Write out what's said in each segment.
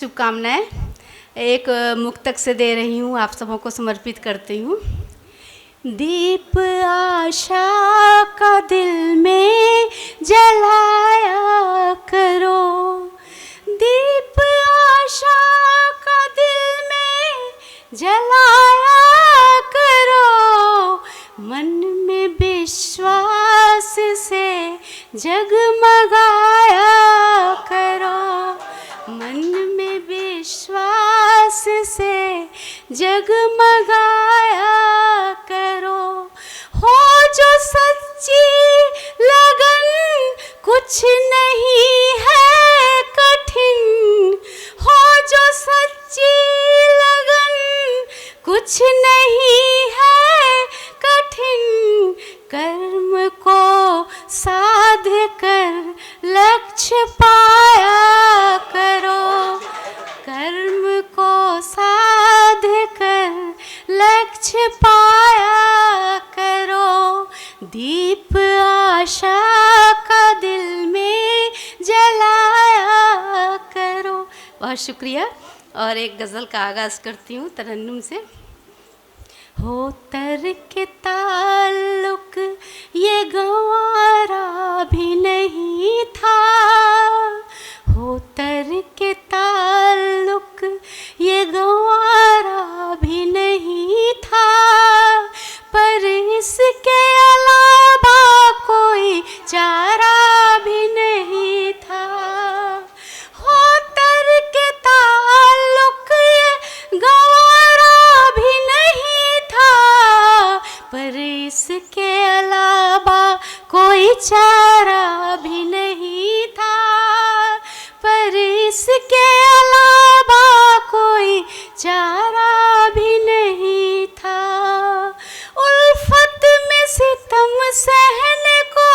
शुभकामनाएं एक मुक्तक से दे रही हूँ, आप सबों को समर्पित करती हूँ। दीप आशा का दिल में जलाया करो, दीप आशा का दिल में जलाया करो, मन में विश्वास से जगमगाया करो, मन में विश्वास से जगमगाया करो। हो जो सच्ची लगन कुछ नहीं है कठिन, हो जो सच्ची लगन कुछ नहीं है कठिन, कर्म को साध कर लक्ष्य पाया करो, कर्म को साध कर लक्ष्य पाया करो, दीप आशा का दिल में जलाया करो। बहुत शुक्रिया। और एक गज़ल का आगाज़ करती हूँ तरन्नुम से। हो तर के ताल्लुक ये गंवारा भी नहीं था, हो तर के ताल्लुक ये गंवारा भी नहीं था, पर इसके अलावा कोई चारा भी नहीं था। हो तर के ताल्लुक ये गंवारा भी नहीं था, पर इसके अलावा कोई चारा भी नहीं था, पर इसके अलावा कोई चारा भी नहीं था। उल्फत में सितम सहने को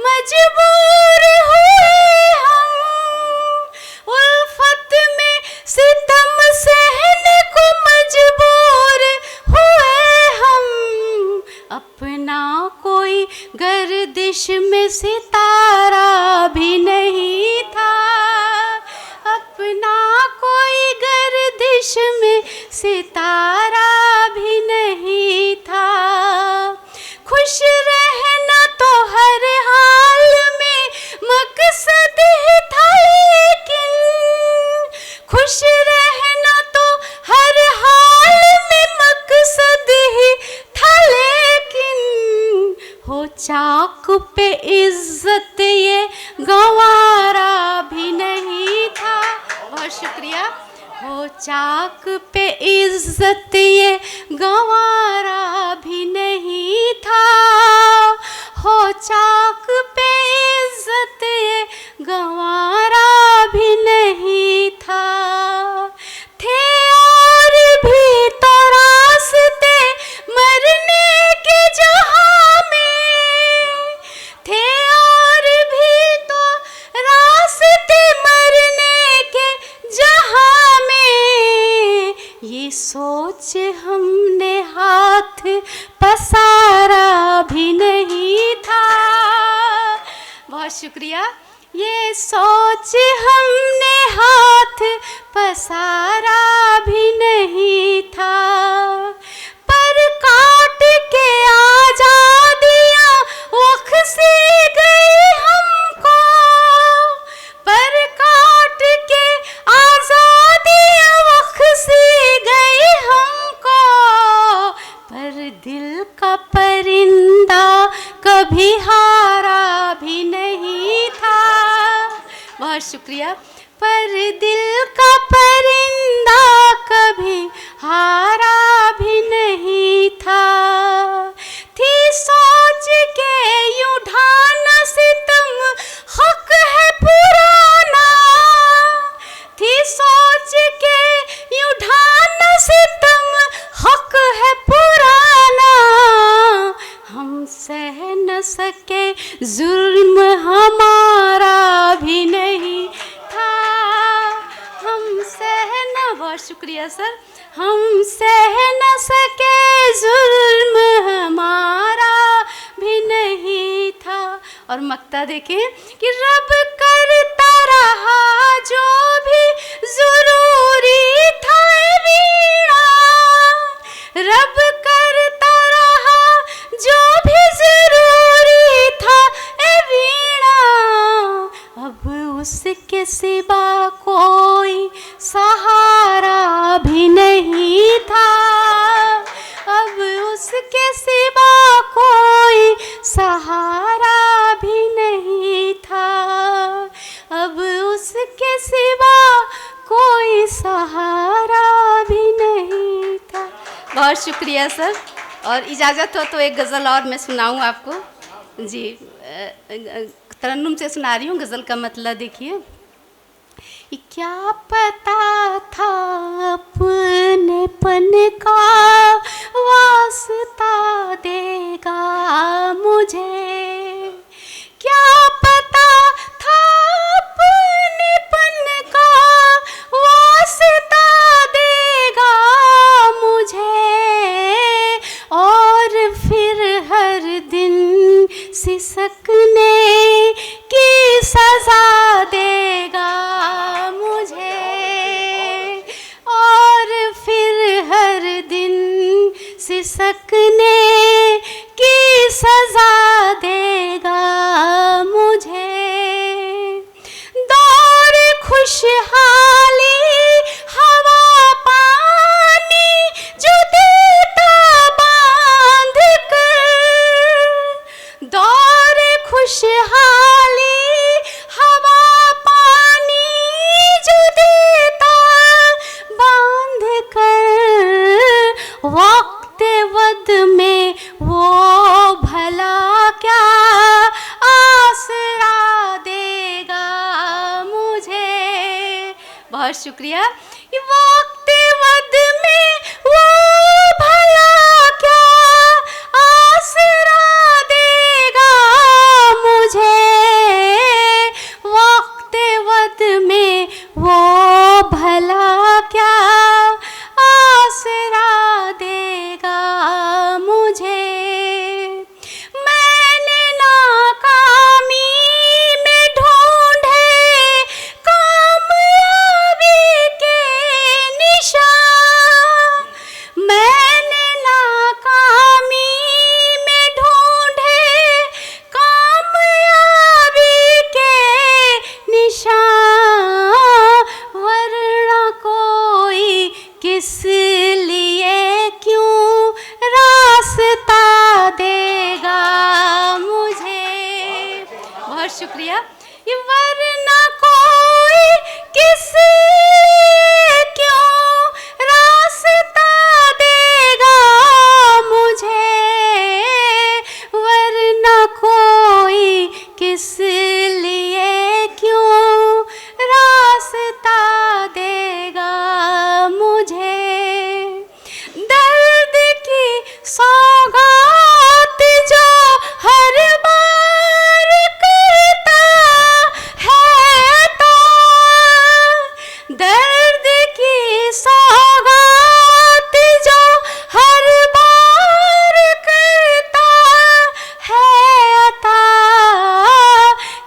मजबूर हुए हम, उल्फत में सितम सहने को मजबूर हुए हम, अपना कोई गर्दिश में सितारा भी नहीं था, अपना कोई गर्दिश में सितारा भी नहीं था। खुश रहना तो हर हाल में मकसद ही था, लेकिन खुश रहना तो हर हाल में मकसद ही था, लेकिन हो चाक पे इज्जत ये गंवारा भी नहीं था। बहुत शुक्रिया। हो चाक पे इज्जत ये गंवारा भी नहीं था, हो चाक पे इज्जत ये गंवारा भी नहीं था। थे और भी तो रास्ते मरने के जहां में, थे और भी तो रास्ते मरने के जहां में, ये सोच हमने हाथ पसारा भी नहीं था। बहुत शुक्रिया। ये सोच हमने हाथ पसारा भी नहीं था, पर काट के आजादियां वख से गई हमको, पर काट के आजादियां वख से गई हमको, पर दिल का परिंदा कभी हारा भी नहीं था। बहुत शुक्रिया। पर दिल का परिंदा कभी हारा भी नहीं था। थी सोच के यूं ढाना सितम हक है पुराना, थी सोच के यूं ढाना सितम हक है पुराना, हम सह न सके जुल्म हमारा भी नहीं था, हम सह न। बहुत शुक्रिया सर। हम सह न सके जुल्म हमारा भी नहीं था। और मक्ता देखें कि रब करता रहा जो भी जुल्म सहारा भी नहीं था। बहुत शुक्रिया सर। और इजाज़त हो तो एक गज़ल और मैं सुनाऊँ आपको जी। तरन्नुम से सुना रही हूँ, गज़ल का मतलब देखिए। क्या पता था अपनेपन का वास्ता देगा मुझे, क्या पता था अपनेपन का वास्ता देगा मुझे, और फिर हर दिन सिसकने की सजा देगा मुझे, और फिर हर दिन सिसकने की सजा देगा मुझे। दौर खुशहाली हवा पानी जो देता बांध कर, दौर खुशहाली हवा पानी जो देता बांध कर, वक्त वद में वो भला क्या आसरा देगा मुझे। बहुत शुक्रिया। वक्त वद में वो भला क्या आसरा देगा मुझे, वक्त वद में वो भला क्या आसरा देगा मुझे। मैंने नाकामी में ढूंढे कामयाबी के निशान, मैंने नाकामी में ढूंढे कामयाबी के निशान, वरना कोई किस लिए क्यों रास्ता देगा मुझे। बहुत शुक्रिया। ये वरना कोई किस लिए क्यों रास्ता देगा मुझे, वरना कोई किस लिए क्यों रास्ता देगा मुझे। दर्द की सौगात जो हर बार करता है तो, दर्द की सौगात जो हर बार करता है अता,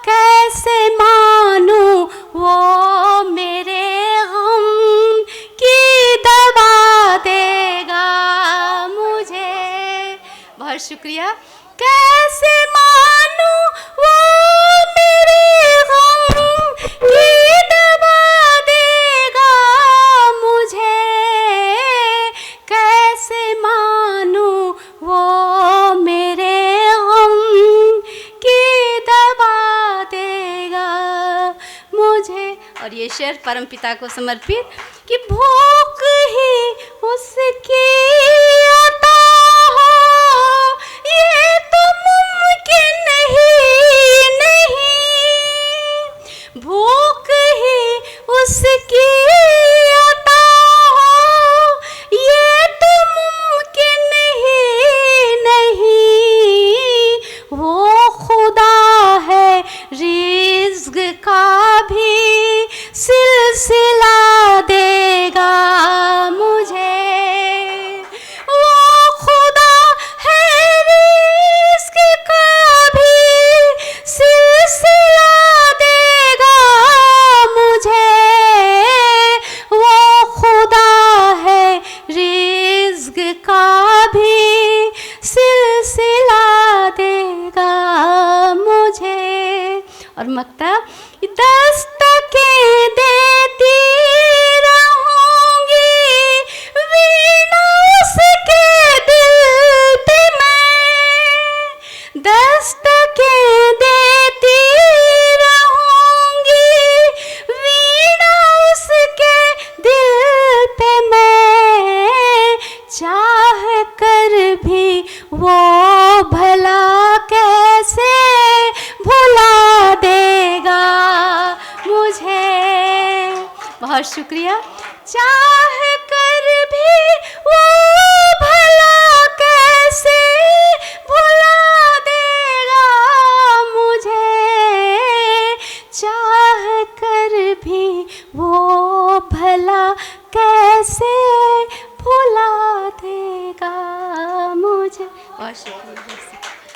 कैसे मानूं वो मेरे गम की दवा देगा मुझे। बहुत शुक्रिया। कैसे मानूं वो मेरे गम की दवा देगा मुझे, कैसे मानूं वो मेरे गम की दवा देगा मुझे। और ये शेर परमपिता को समर्पित कि भूख ही उसकी अता हो ये तो मुमकिन ही नहीं, भूख ही उसकी अता हो ये तो मुमकिन ही नहीं, वो खुदा है रिज़्क़ का भी सिलसिला देगा मुझे। शुक्रिया। चाह कर भी वो भला कैसे भुला देगा मुझे, चाह कर भी वो भला कैसे भुला देगा मुझे। बहुत शुक्रिया।